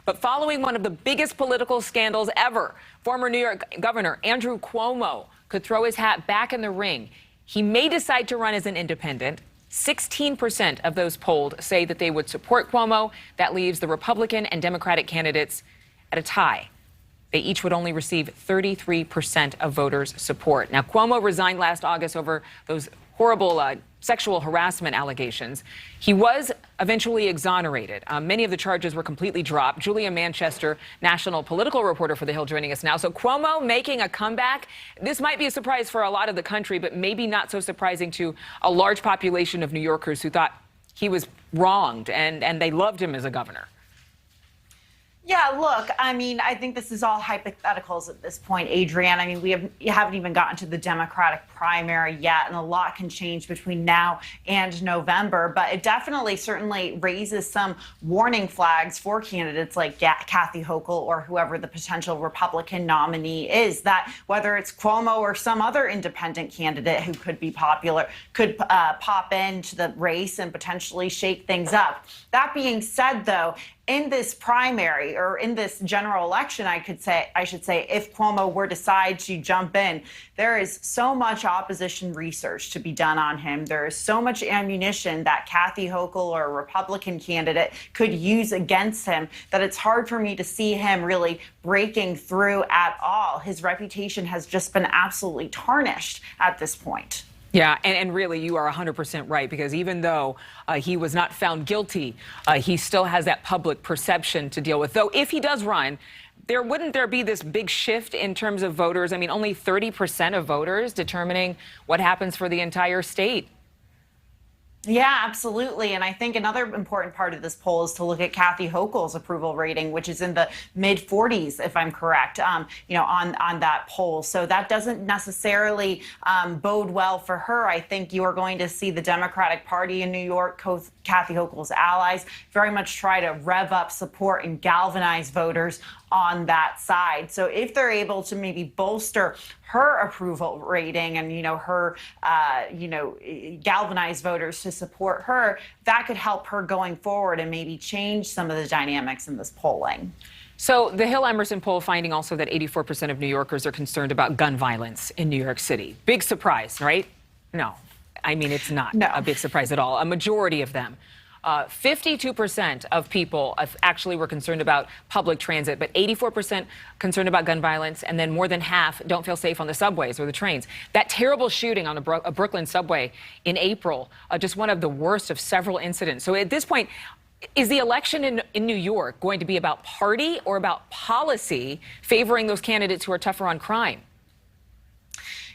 But following one of the biggest political scandals ever, former New York Governor Andrew Cuomo could throw his hat back in the ring. He may decide to run as an independent. 16% of those polled say that they would support Cuomo. That leaves the Republican and Democratic candidates at a tie. They each would only receive 33% of voters' support. Now, Cuomo resigned last August over those horrible sexual harassment allegations. He was eventually exonerated. Many of the charges were completely dropped. Julia Manchester, national political reporter for The Hill, joining us now. So Cuomo making a comeback. This might be a surprise for a lot of the country, but maybe not so surprising to a large population of New Yorkers who thought he was wronged and they loved him as a governor. Yeah, look, I mean, I think this is all hypotheticals at this point, Adrienne. I mean, we haven't even gotten to the Democratic primary yet, and a lot can change between now and November. But it definitely, certainly raises some warning flags for candidates like Kathy Hochul or whoever the potential Republican nominee is, that whether it's Cuomo or some other independent candidate who could be popular, could pop into the race and potentially shake things up. That being said, though, in this primary or in this general election, I should say, if Cuomo were to decide to jump in, there is so much opposition research to be done on him. There is so much ammunition that Kathy Hochul or a Republican candidate could use against him that it's hard for me to see him really breaking through at all. His reputation has just been absolutely tarnished at this point. Yeah, and really, you are 100% right, because even though he was not found guilty, he still has that public perception to deal with. Though if he does run, wouldn't there be this big shift in terms of voters? I mean, only 30% of voters determining what happens for the entire state. Yeah, absolutely. And I think another important part of this poll is to look at Kathy Hochul's approval rating, which is in the mid-40s, if I'm correct, on that poll. So that doesn't necessarily bode well for her. I think you are going to see the Democratic Party in New York, Kathy Hochul's allies, very much try to rev up support and galvanize voters on that side. So if they're able to maybe bolster her approval rating and, galvanize voters to support her, that could help her going forward and maybe change some of the dynamics in this polling. So the Hill-Emerson poll finding also that 84% of New Yorkers are concerned about gun violence in New York City. Big surprise, right? No, I mean, it's not a big surprise at all. A majority of them. 52% of people actually were concerned about public transit, but 84% concerned about gun violence, and then more than half don't feel safe on the subways or the trains. That terrible shooting on a Brooklyn subway in April, just one of the worst of several incidents. So at this point, is the election in New York going to be about party or about policy favoring those candidates who are tougher on crime?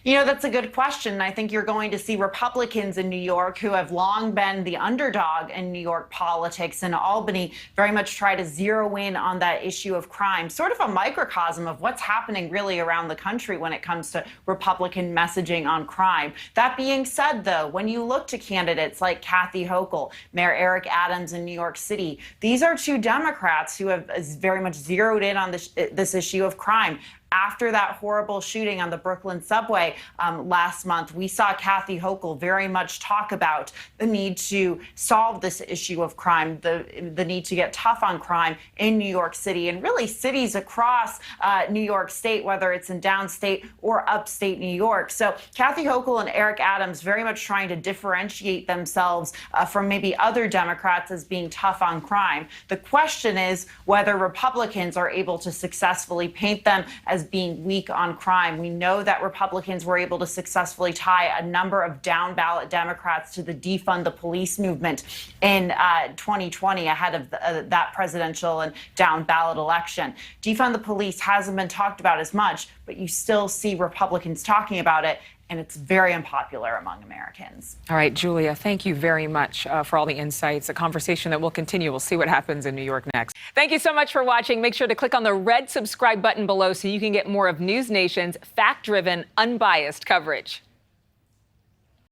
That's a good question. I think you're going to see Republicans in New York, who have long been the underdog in New York politics, and Albany very much try to zero in on that issue of crime, sort of a microcosm of what's happening really around the country when it comes to Republican messaging on crime. That being said, though, when you look to candidates like Kathy Hochul, Mayor Eric Adams in New York City, these are two Democrats who have very much zeroed in on this issue of crime. After that horrible shooting on the Brooklyn subway last month, we saw Kathy Hochul very much talk about the need to solve this issue of crime, the need to get tough on crime in New York City and really cities across New York State, whether it's in downstate or upstate New York. So Kathy Hochul and Eric Adams very much trying to differentiate themselves from maybe other Democrats as being tough on crime. The question is whether Republicans are able to successfully paint them as being weak on crime. We know that Republicans were able to successfully tie a number of down ballot Democrats to the defund the police movement in 2020 ahead of that presidential and down ballot election. Defund the police hasn't been talked about as much, but you still see Republicans talking about it, and it's very unpopular among Americans. All right, Julia, thank you very much for all the insights, a conversation that will continue. We'll see what happens in New York next. Thank you so much for watching. Make sure to click on the red subscribe button below so you can get more of NewsNation's fact-driven, unbiased coverage.